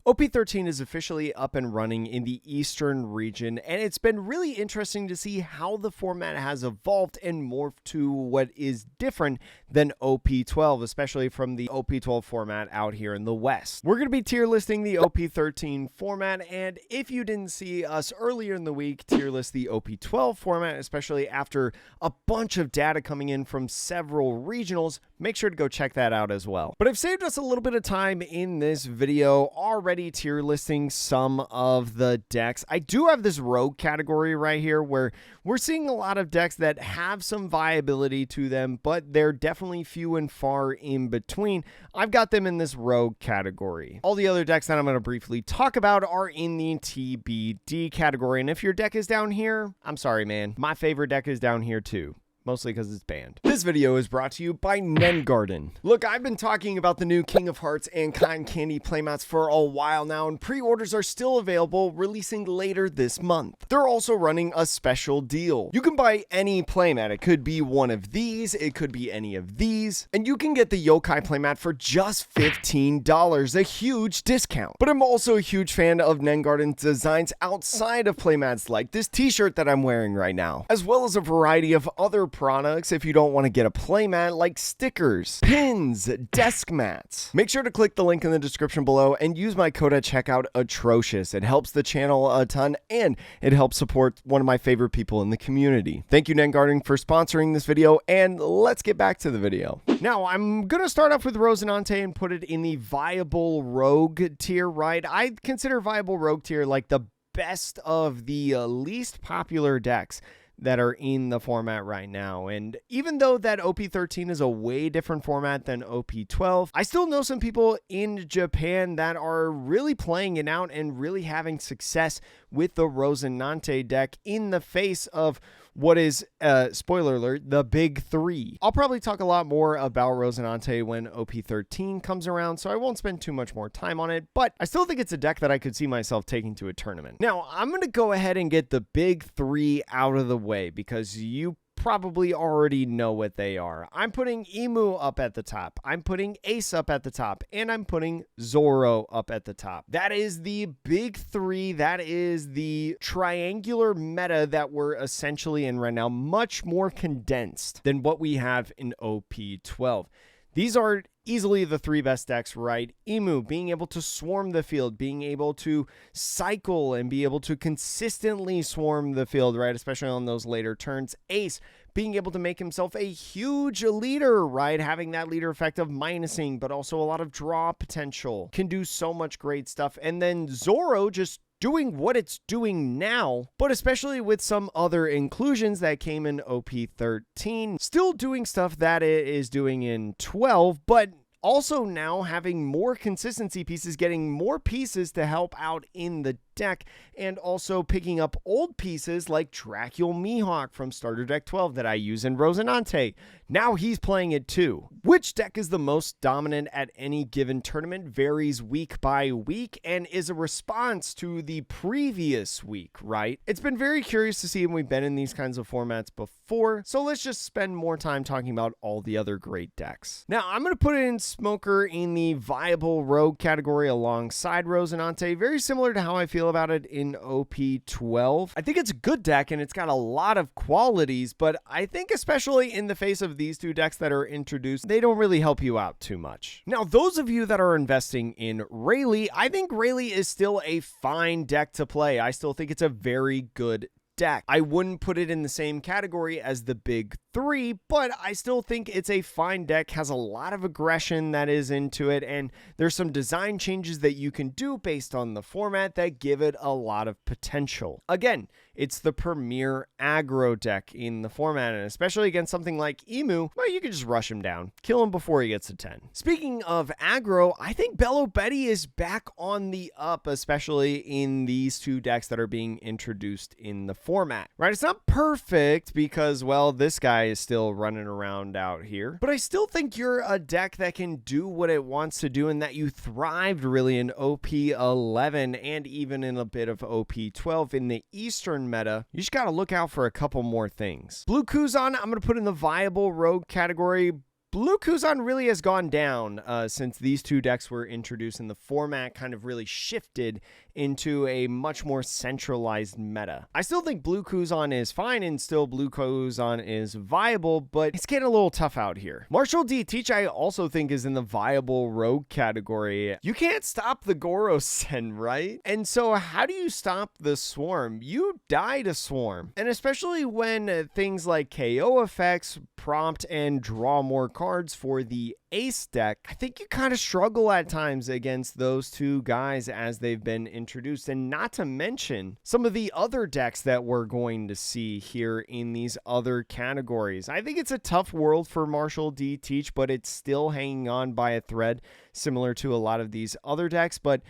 OP13 is officially up and running in the Eastern region, and it's been really interesting to see how the format has evolved and morphed to what is different than OP12, especially from the OP12 format out here in the West. We're going to be tier listing the OP13 format, and if you didn't see us earlier in the week tier list the OP12 format, especially after a bunch of data coming in from several regionals, make sure to go check that out as well. But I've saved us a little bit of time in this video already tier listing some of the decks. I do have this rogue category right here where we're seeing a lot of decks that have some viability to them, but they're definitely few and far in between. I've got them in this rogue category. All the other decks that I'm going to briefly talk about are in the TBD category, and if your deck is down here, I'm sorry, man. My favorite deck is down here too. Mostly because it's banned. This video is brought to you by Nengarden. Look, I've been talking about the new King of Hearts and Cotton Candy playmats for a while now, and pre-orders are still available, releasing later this month. They're also running a special deal. You can buy any playmat. It could be one of these, it could be any of these, and you can get the Yokai playmat for just $15, a huge discount. But I'm also a huge fan of Nengarden's designs outside of playmats, like this t-shirt that I'm wearing right now, as well as a variety of other products if you don't want to get a playmat, like stickers, pins, desk mats. Make sure to click the link in the description below and use my code at checkout, Atrocious. It helps the channel a ton and it helps support one of my favorite people in the community. Thank you, Nengarden, for sponsoring this video, and let's get back to the video. Now, I'm going to start off with Rosinante and put it in the viable rogue tier, right? I consider viable rogue tier like the best of the least popular decks that are in the format right now. And even though that OP13 is a way different format than OP12, I still know some people in Japan that are really playing it out and really having success with the Rosinante deck in the face of what is, spoiler alert, the big three. I'll probably talk a lot more about Rosinante when OP13 comes around, so I won't spend too much more time on it, but I still think it's a deck that I could see myself taking to a tournament. Now, I'm going to go ahead and get the big three out of the way because you probably already know what they are. I'm putting Emu up at the top, I'm putting Ace up at the top, and I'm putting Zoro up at the top. That is the big three. That is the triangular meta that we're essentially in right now, much more condensed than what we have in OP12. These are easily the three best decks, right? Emu being able to swarm the field, being able to cycle and be able to consistently swarm the field, right? Especially on those later turns. Ace being able to make himself a huge leader, right? Having that leader effect of minusing, but also a lot of draw potential. Can do so much great stuff. And then Zoro just doing what it's doing now, but especially with some other inclusions that came in OP13, still doing stuff that it is doing in 12, but also now having more consistency pieces, getting more pieces to help out in the deck, and also picking up old pieces like Dracul Mihawk from Starter Deck 12 that I use in Rosinante. Now he's playing it too. Which deck is the most dominant at any given tournament varies week by week and is a response to the previous week, right? It's been very curious to see when we've been in these kinds of formats before, so let's just spend more time talking about all the other great decks. Now, I'm going to put in Smoker in the viable rogue category alongside Rosinante, very similar to how I feel about it in OP12. I think it's a good deck and it's got a lot of qualities, but I think especially in the face of these two decks that are introduced, they don't really help you out too much. Now, those of you that are investing in Rayleigh, I think Rayleigh is still a fine deck to play. I still think it's a very good deck. I wouldn't put it in the same category as the big three, but I still think it's a fine deck, has a lot of aggression that is into it, and there's some design changes that you can do based on the format that give it a lot of potential. Again, it's the premier aggro deck in the format, and especially against something like Emu, well, you can just rush him down, kill him before he gets to 10. Speaking of aggro, I think Bello Betty is back on the up, especially in these two decks that are being introduced in the format, right? It's not perfect because, well, this guy is still running around out here, but I still think you're a deck that can do what it wants to do and that you thrived really in OP11 and even in a bit of OP12 in the Eastern meta. You just got to look out for a couple more things. Blue Kuzan, I'm going to put in the viable rogue category. Blue Kuzan really has gone down since these two decks were introduced and the format kind of really shifted into a much more centralized meta. I still think Blue Kuzan is fine and still Blue Kuzan is viable, but it's getting a little tough out here. Marshall D. Teach I also think is in the viable rogue category. You can't stop the Gorosen, right? And so how do you stop the Swarm? You die to Swarm. And especially when things like KO effects prompt and draw more cards for the Ace deck, I think you kind of struggle at times against those two guys as they've been introduced, and not to mention some of the other decks that we're going to see here in these other categories. I think it's a tough world for Marshall D. Teach, but it's still hanging on by a thread similar to a lot of these other decks, but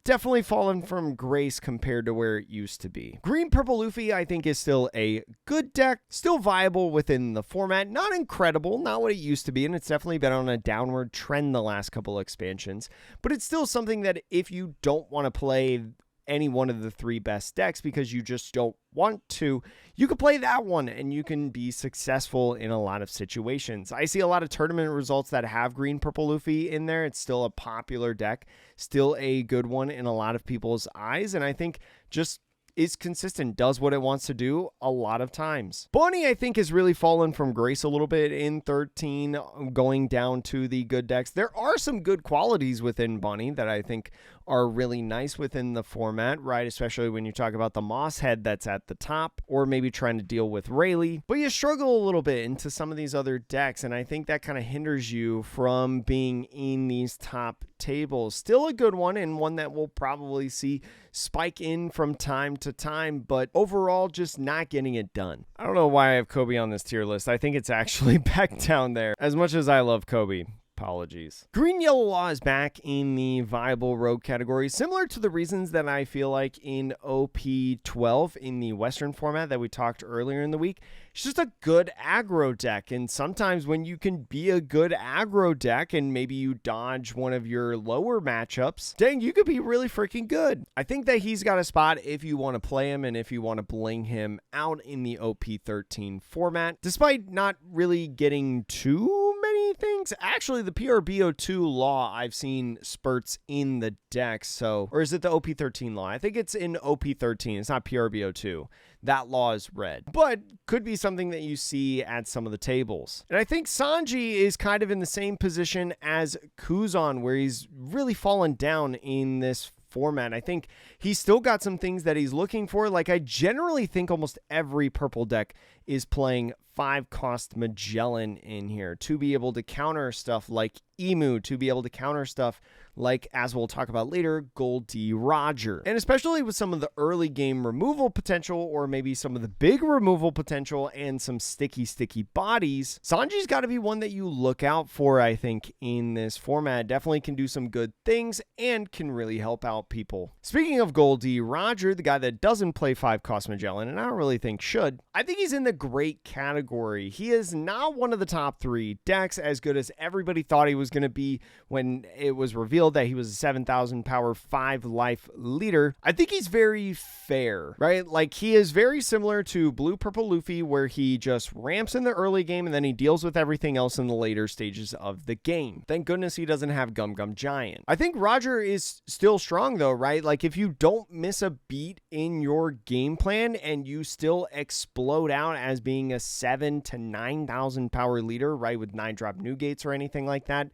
definitely fallen from grace compared to where it used to be. Green Purple Luffy, I think, is still a good deck, still viable within the format. Not incredible, not what it used to be, and it's definitely been on a downward trend the last couple expansions, but it's still something that if you don't want to play any one of the three best decks because you just don't want to, you can play that one and you can be successful in a lot of situations. I see a lot of tournament results that have Green Purple Luffy in there. It's still a popular deck, still a good one in a lot of people's eyes, and I think just is consistent, does what it wants to do a lot of times. Bonnie, I think, has really fallen from grace a little bit in 13, going down to the good decks. There are some good qualities within Bonnie that I think are really nice within the format, right? Especially when you talk about the Moss Head that's at the top, or maybe trying to deal with Rayleigh. But you struggle a little bit into some of these other decks, and I think that kind of hinders you from being in these top tables. Still a good one, and one that we'll probably see spike in from time to time, but overall just not getting it done. I don't know why I have Kobe on this tier list. I think it's actually back down there. As much as I love Kobe, apologies. Green Yellow Law is back in the viable rogue category, similar to the reasons that I feel like in OP12 in the Western format that we talked earlier in the week. It's just a good aggro deck, and sometimes when you can be a good aggro deck and maybe you dodge one of your lower matchups, dang, you could be really freaking good. I think that he's got a spot if you want to play him and if you want to bling him out in the OP13 format, despite not really getting too many things. Actually, the PRBO2 Law, I've seen spurts in the deck, so, or is it the OP13 Law? I think it's in OP13. It's not PRBO2. That law is red, but could be something that you see at some of the tables. And I think Sanji is kind of in the same position as Kuzan, where he's really fallen down in this format. I think he's still got some things that he's looking for. Like, I generally think almost every purple deck is playing 5-cost Magellan in here to be able to counter stuff like Emu, to be able to counter stuff like, as we'll talk about later, Goldie Roger. And especially with some of the early game removal potential, or maybe some of the big removal potential and some sticky bodies, Sanji's got to be one that you look out for, I think, in this format. Definitely can do some good things and can really help out people. Speaking of Goldie Roger, the guy that doesn't play 5-cost Magellan, and I don't really think should, I think he's in the great category. He is not one of the top 3 decks, as good as everybody thought he was going to be when it was revealed that he was a 7,000 power 5 life leader. I think he's very fair, right? Like, he is very similar to Blue Purple Luffy, where he just ramps in the early game and then he deals with everything else in the later stages of the game. Thank goodness he doesn't have Gum Gum Giant. I think Roger is still strong though, right? Like, if you don't miss a beat in your game plan and you still explode out as being a 7 to 9,000 power leader, right, with 9-drop new gates or anything like that,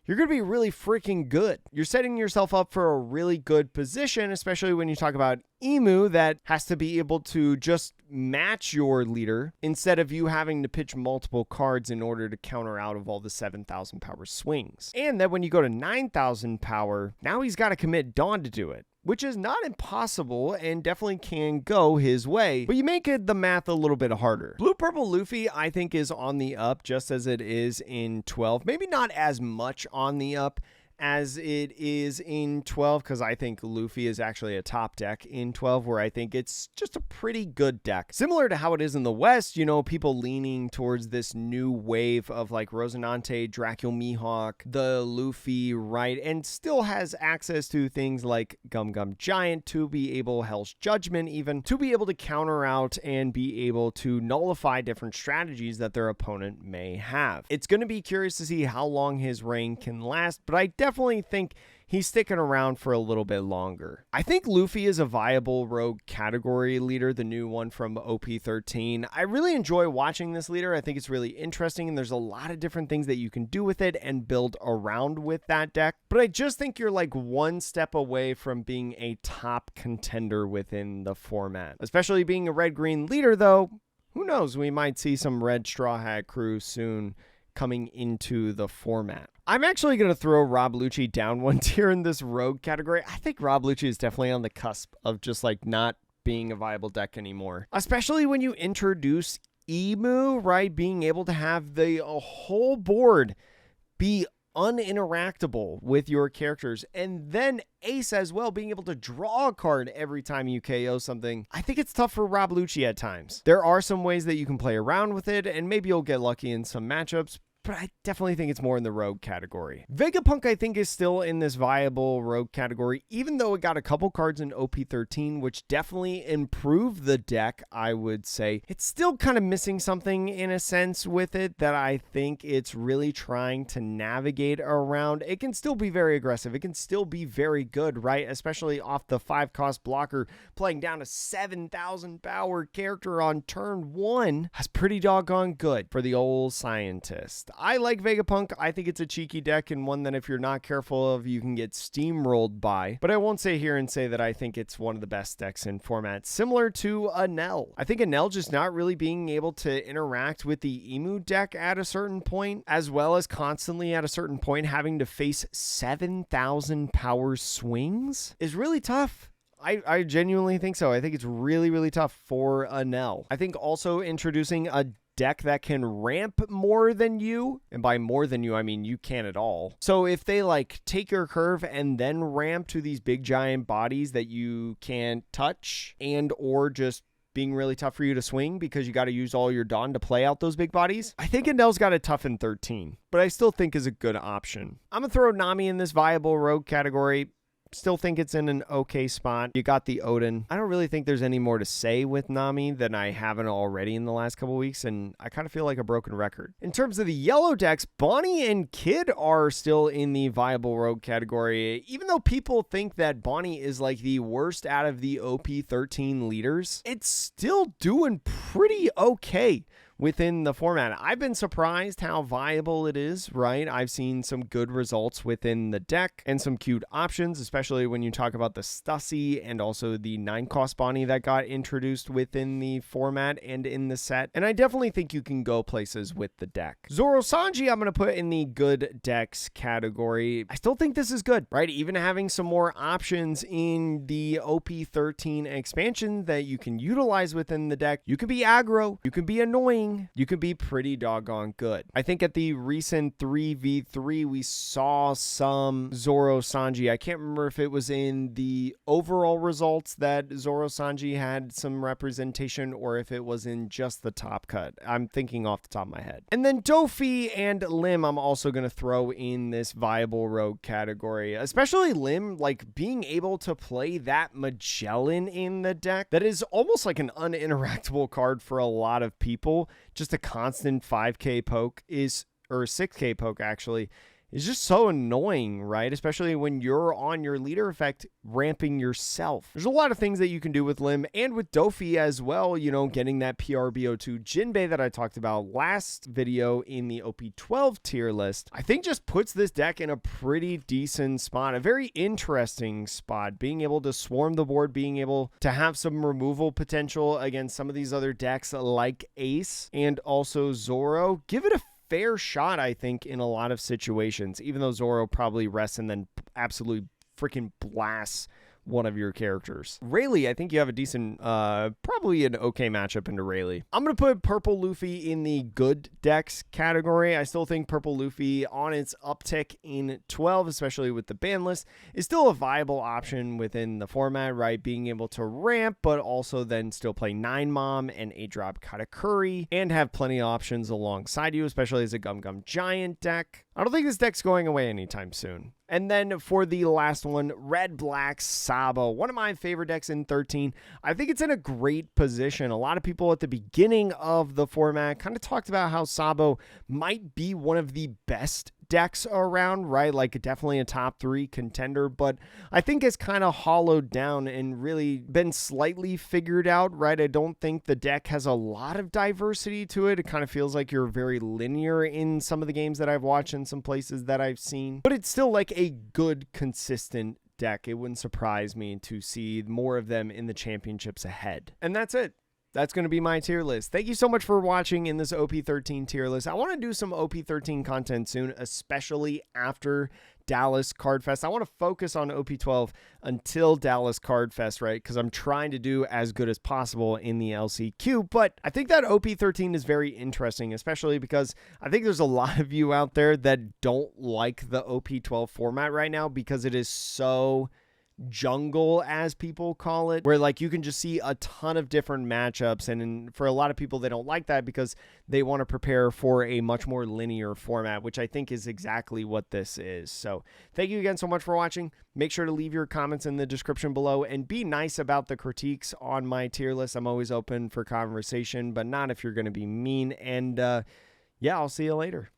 you're going to be really freaking good. You're setting yourself up for a really good position, especially when you talk about Emu that has to be able to just match your leader instead of you having to pitch multiple cards in order to counter out of all the 7,000 power swings. And then when you go to 9,000 power, now he's got to commit Dawn to do it, which is not impossible and definitely can go his way, but you make the math a little bit harder. Blue Purple Luffy, I think, is on the up just as it is in 12. Maybe not as much on the up as it is in 12, because I think Luffy is actually a top deck in 12, where I think it's just a pretty good deck. Similar to how it is in the West, you know, people leaning towards this new wave of like Rosinante, Dracula Mihawk, the Luffy, right? And still has access to things like Gum Gum Giant to be able, Hell's Judgment even, to be able to counter out and be able to nullify different strategies that their opponent may have. It's going to be curious to see how long his reign can last, but I definitely think he's sticking around for a little bit longer. I think Luffy is a viable rogue category leader, the new one from OP13. I really enjoy watching this leader. I think it's really interesting, and there's a lot of different things that you can do with it and build around with that deck. But I just think you're like one step away from being a top contender within the format. Especially being a red-green leader, though, who knows? We might see some red Straw Hat crew soon coming into the format. I'm actually going to throw Rob Lucci down one tier in this rogue category. I think Rob Lucci is definitely on the cusp of just like not being a viable deck anymore. Especially when you introduce Emu, right? Being able to have the whole board be uninteractable with your characters, and then Ace as well, being able to draw a card every time you KO something. I think it's tough for Rob Lucci at times. There are some ways that you can play around with it, and maybe you'll get lucky in some matchups, but I definitely think it's more in the rogue category. Vegapunk, I think, is still in this viable rogue category, even though it got a couple cards in OP13, which definitely improved the deck, I would say. It's still kind of missing something in a sense with it that I think it's really trying to navigate around. It can still be very aggressive. It can still be very good, right? Especially off the 5-cost blocker, playing down a 7,000 power character on turn 1. That's pretty doggone good for the old scientist. I like Vegapunk. I think it's a cheeky deck and one that if you're not careful of, you can get steamrolled by. But I won't sit here and say that I think it's one of the best decks in format, similar to Enel. I think Enel just not really being able to interact with the Emu deck at a certain point, as well as constantly at a certain point having to face 7,000 power swings is really tough. I genuinely think so. I think it's really, really tough for Enel. I think also introducing a deck that can ramp more than you, and by more than you I mean you can't at all. So if they like take your curve and then ramp to these big giant bodies that you can't touch, and or just being really tough for you to swing because you got to use all your Dawn to play out those big bodies, I think Enel's got it tough in 13, but I still think is a good option. I'm gonna throw Nami in this viable rogue category. Still think it's in an okay spot. You got the Odin. I don't really think there's any more to say with Nami than I haven't already in the last couple weeks, and I kind of feel like a broken record. In terms of the yellow decks, Bonnie and Kid are still in the viable rogue category, even though people think that Bonnie is like the worst out of the OP13 leaders. It's still doing pretty okay within the format. I've been surprised how viable it is, right? I've seen some good results within the deck and some cute options, especially when you talk about the Stussy and also the 9-cost Bonnie that got introduced within the format and in the set. And I definitely think you can go places with the deck. Zoro Sanji, I'm going to put in the good decks category. I still think this is good, right? Even having some more options in the OP13 expansion that you can utilize within the deck. You can be aggro, you can be annoying, you can be pretty doggone good. I think at the recent 3v3, we saw some Zoro Sanji. I can't remember if it was in the overall results that Zoro Sanji had some representation or if it was in just the top cut. I'm thinking off the top of my head. And then Dofi and Lim, I'm also going to throw in this viable rogue category, especially Lim, like being able to play that Magellan in the deck. That is almost like an uninteractable card for a lot of people. Just a constant 5k poke is, or 6k poke actually, is just so annoying, right? Especially when you're on your leader effect ramping yourself. There's a lot of things that you can do with Lim and with Dofi as well, you know, getting that PRBO2 Jinbei that I talked about last video in the OP12 tier list, I think just puts this deck in a pretty decent spot, a very interesting spot, being able to swarm the board, being able to have some removal potential against some of these other decks like Ace and also Zoro. Give it a fair shot, I think, in a lot of situations, even though Zoro probably rests and then absolutely freaking blasts one of your characters. Rayleigh, I think you have a decent, probably an okay matchup into Rayleigh. I'm going to put Purple Luffy in the good decks category. I still think Purple Luffy on its uptick in 12, especially with the ban list, is still a viable option within the format, right? Being able to ramp, but also then still play 9 Mom and 8-drop Katakuri and have plenty of options alongside you, especially as a Gum Gum Giant deck. I don't think this deck's going away anytime soon. And then for the last one, Red Black Sabo, one of my favorite decks in 13. I think it's in a great position. A lot of people at the beginning of the format kind of talked about how Sabo might be one of the best decks around, right? Like definitely a top 3 contender, but I think it's kind of hollowed down and really been slightly figured out, right? I don't think the deck has a lot of diversity to it. It kind of feels like you're very linear in some of the games that I've watched and some places that I've seen, but it's still like a good, consistent deck. It wouldn't surprise me to see more of them in the championships ahead. And that's it. That's going to be my tier list. Thank you so much for watching in this OP13 tier list. I want to do some OP13 content soon, especially after Dallas Card Fest. I want to focus on OP12 until Dallas Card Fest, right? Because I'm trying to do as good as possible in the LCQ. But I think that OP13 is very interesting, especially because I think there's a lot of you out there that don't like the OP12 format right now because it is so jungle, as people call it, where like you can just see a ton of different matchups, and for a lot of people they don't like that because they want to prepare for a much more linear format, which I think is exactly what this is. So thank you again so much for watching. Make sure to leave your comments in the description below and be nice about the critiques on my tier list. I'm always open for conversation, but not if you're going to be mean. And yeah, I'll see you later.